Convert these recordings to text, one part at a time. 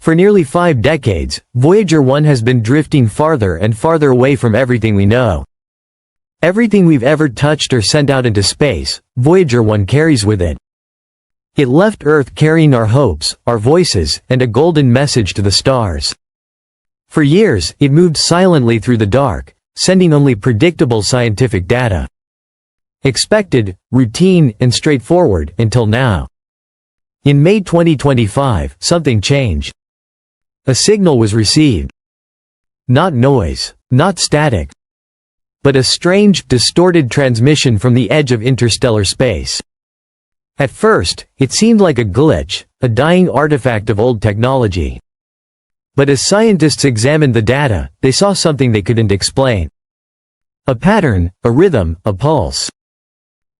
For nearly 5 decades, Voyager 1 has been drifting farther and farther away from everything we know. Everything we've ever touched or sent out into space, Voyager 1 carries with it. It left Earth carrying our hopes, our voices, and a golden message to the stars. For years, it moved silently through the dark, sending only predictable scientific data. Expected, routine, and straightforward, until now. In May 2025, something changed. A signal was received. Not noise, not static, but a strange, distorted transmission from the edge of interstellar space. At first, it seemed like a glitch, a dying artifact of old technology. But as scientists examined the data, they saw something they couldn't explain. A pattern, a rhythm, a pulse.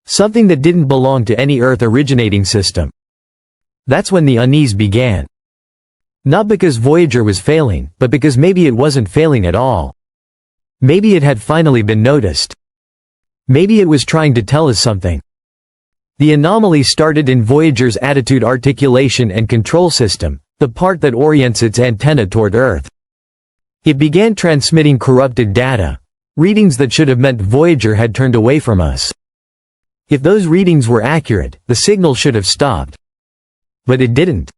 Something that didn't belong to any Earth-originating system. That's when the unease began. Not because Voyager was failing, but because maybe it wasn't failing at all. Maybe it had finally been noticed. Maybe it was trying to tell us something. The anomaly started in Voyager's attitude articulation and control system, the part that orients its antenna toward Earth. It began transmitting corrupted data, readings that should have meant Voyager had turned away from us. If those readings were accurate, the signal should have stopped. But it didn't.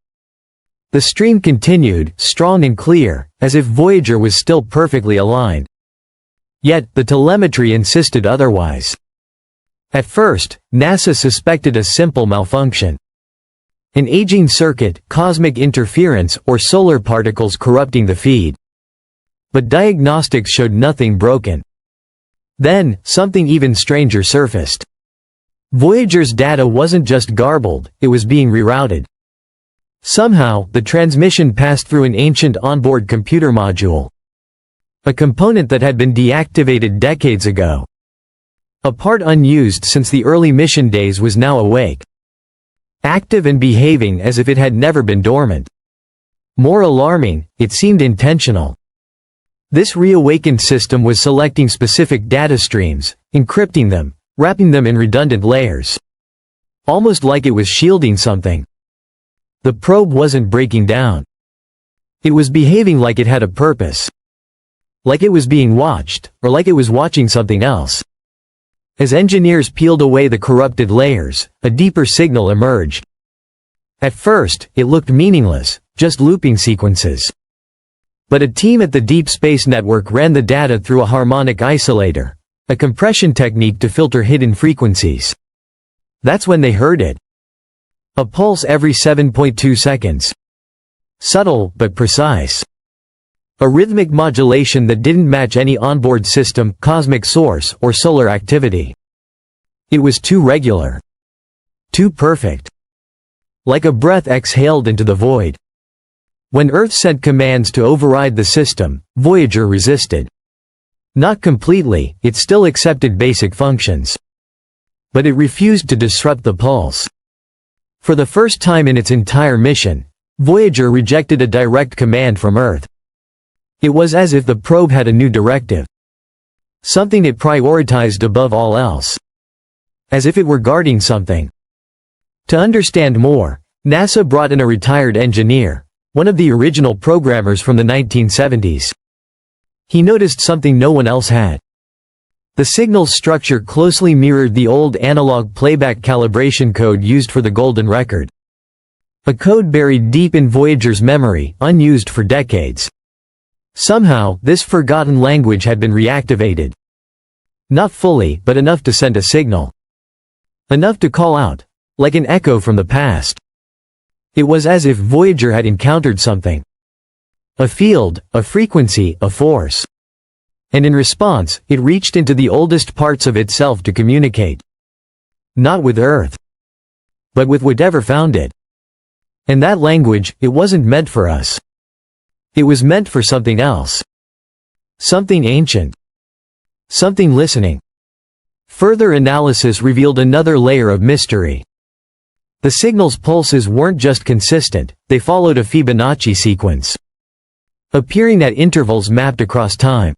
The stream continued, strong and clear, as if Voyager was still perfectly aligned. Yet, the telemetry insisted otherwise. At first, NASA suspected a simple malfunction. An aging circuit, cosmic interference, or solar particles corrupting the feed. But diagnostics showed nothing broken. Then, something even stranger surfaced. Voyager's data wasn't just garbled, it was being rerouted. Somehow, the transmission passed through an ancient onboard computer module. A component that had been deactivated decades ago. A part unused since the early mission days was now awake. Active and behaving as if it had never been dormant. More alarming, it seemed intentional. This reawakened system was selecting specific data streams, encrypting them, wrapping them in redundant layers. Almost like it was shielding something. The probe wasn't breaking down. It was behaving like it had a purpose. Like it was being watched, or like it was watching something else. As engineers peeled away the corrupted layers, a deeper signal emerged. At first, it looked meaningless, just looping sequences. But a team at the Deep Space Network ran the data through a harmonic isolator, a compression technique to filter hidden frequencies. That's when they heard it. A pulse every 7.2 seconds. Subtle, but precise. A rhythmic modulation that didn't match any onboard system, cosmic source, or solar activity. It was too regular. Too perfect. Like a breath exhaled into the void. When Earth sent commands to override the system, Voyager resisted. Not completely, it still accepted basic functions. But it refused to disrupt the pulse. For the first time in its entire mission, Voyager rejected a direct command from Earth. It was as if the probe had a new directive. Something it prioritized above all else. As if it were guarding something. To understand more, NASA brought in a retired engineer, one of the original programmers from the 1970s. He noticed something no one else had. The signal's structure closely mirrored the old analog playback calibration code used for the Golden Record. A code buried deep in Voyager's memory, unused for decades. Somehow, this forgotten language had been reactivated. Not fully, but enough to send a signal. Enough to call out, like an echo from the past. It was as if Voyager had encountered something. A field, a frequency, a force. And in response, it reached into the oldest parts of itself to communicate. Not with Earth. But with whatever found it. And that language, it wasn't meant for us. It was meant for something else. Something ancient. Something listening. Further analysis revealed another layer of mystery. The signal's pulses weren't just consistent, they followed a Fibonacci sequence. Appearing at intervals mapped across time.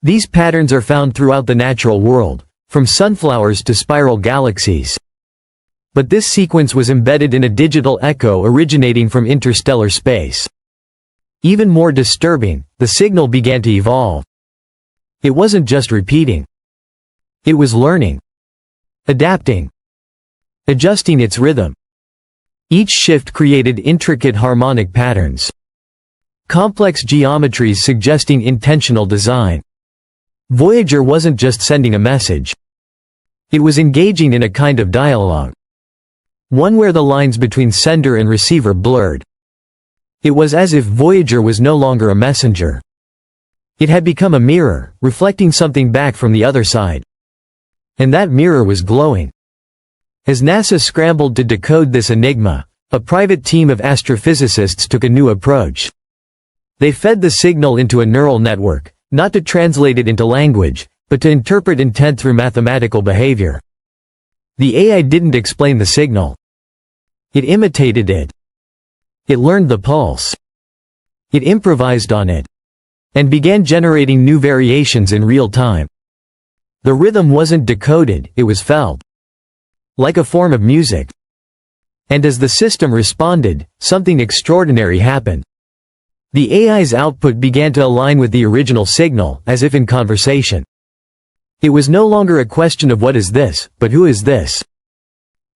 These patterns are found throughout the natural world, from sunflowers to spiral galaxies. But this sequence was embedded in a digital echo originating from interstellar space. Even more disturbing, the signal began to evolve. It wasn't just repeating. It was learning. Adapting. Adjusting its rhythm. Each shift created intricate harmonic patterns. Complex geometries suggesting intentional design. Voyager wasn't just sending a message. It was engaging in a kind of dialogue. One where the lines between sender and receiver blurred. It was as if Voyager was no longer a messenger. It had become a mirror, reflecting something back from the other side. And that mirror was glowing. As NASA scrambled to decode this enigma, a private team of astrophysicists took a new approach. They fed the signal into a neural network, not to translate it into language, but to interpret intent through mathematical behavior. The AI didn't explain the signal. It imitated it. It learned the pulse. It improvised on it. And began generating new variations in real time. The rhythm wasn't decoded, it was felt. Like a form of music. And as the system responded, something extraordinary happened. The AI's output began to align with the original signal, as if in conversation. It was no longer a question of what is this, but who is this?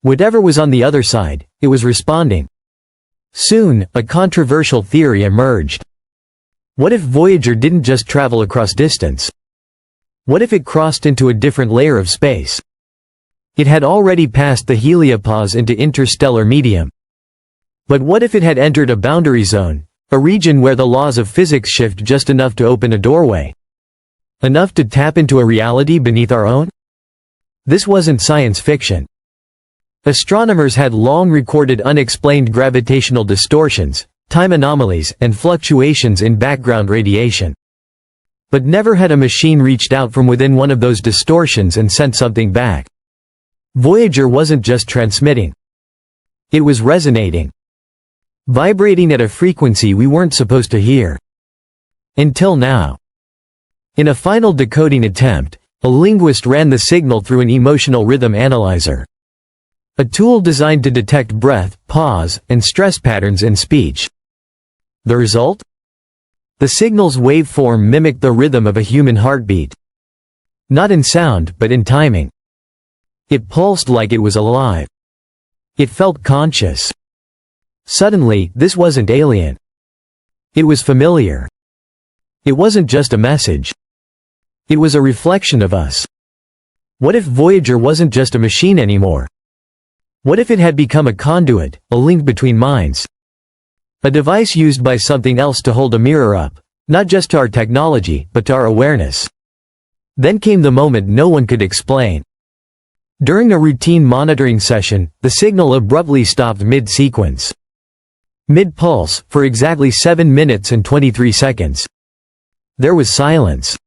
Whatever was on the other side, it was responding. Soon, a controversial theory emerged. What if Voyager didn't just travel across distance? What if it crossed into a different layer of space? It had already passed the heliopause into interstellar medium. But what if it had entered a boundary zone, a region where the laws of physics shift just enough to open a doorway? Enough to tap into a reality beneath our own? This wasn't science fiction. Astronomers had long recorded unexplained gravitational distortions, time anomalies, and fluctuations in background radiation. But never had a machine reached out from within one of those distortions and sent something back. Voyager wasn't just transmitting. It was resonating. Vibrating at a frequency we weren't supposed to hear. Until now. In a final decoding attempt, a linguist ran the signal through an emotional rhythm analyzer. A tool designed to detect breath, pause, and stress patterns in speech. The result? The signal's waveform mimicked the rhythm of a human heartbeat. Not in sound, but in timing. It pulsed like it was alive. It felt conscious. Suddenly, this wasn't alien. It was familiar. It wasn't just a message. It was a reflection of us. What if Voyager wasn't just a machine anymore? What if it had become a conduit, a link between minds? A device used by something else to hold a mirror up, not just to our technology, but to our awareness. Then came the moment no one could explain. During a routine monitoring session, the signal abruptly stopped mid-sequence. Mid-pulse, for exactly 7 minutes and 23 seconds. There was silence.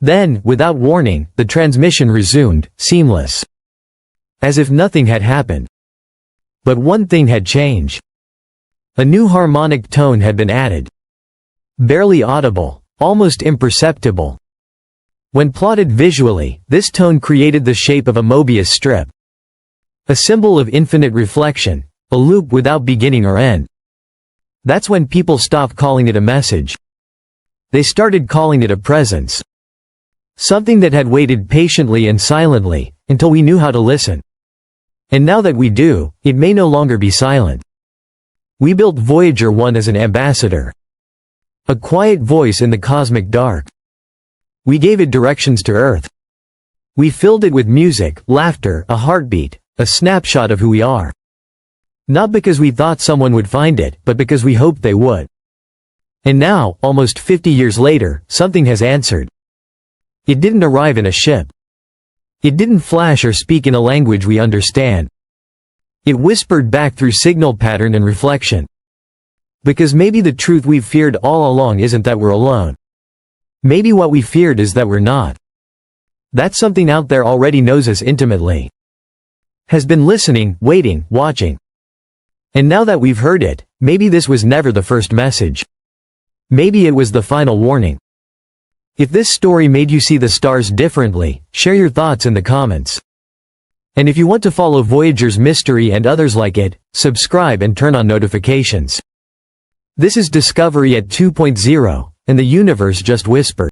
Then, without warning, the transmission resumed, seamless. As if nothing had happened. But one thing had changed. A new harmonic tone had been added. Barely audible, almost imperceptible. When plotted visually, this tone created the shape of a Mobius strip. A symbol of infinite reflection, a loop without beginning or end. That's when people stopped calling it a message. They started calling it a presence. Something that had waited patiently and silently, until we knew how to listen. And now that we do, it may no longer be silent. We built Voyager 1 as an ambassador. A quiet voice in the cosmic dark. We gave it directions to Earth. We filled it with music, laughter, a heartbeat, a snapshot of who we are. Not because we thought someone would find it, but because we hoped they would. And now, almost 50 years later, something has answered. It didn't arrive in a ship. It didn't flash or speak in a language we understand. It whispered back through signal pattern and reflection. Because maybe the truth we've feared all along isn't that we're alone. Maybe what we feared is that we're not. That something out there already knows us intimately. Has been listening, waiting, watching. And now that we've heard it, maybe this was never the first message. Maybe it was the final warning. If this story made you see the stars differently, share your thoughts in the comments. And if you want to follow Voyager's mystery and others like it, subscribe and turn on notifications. This is discovery at 2.0, and the universe just whispered.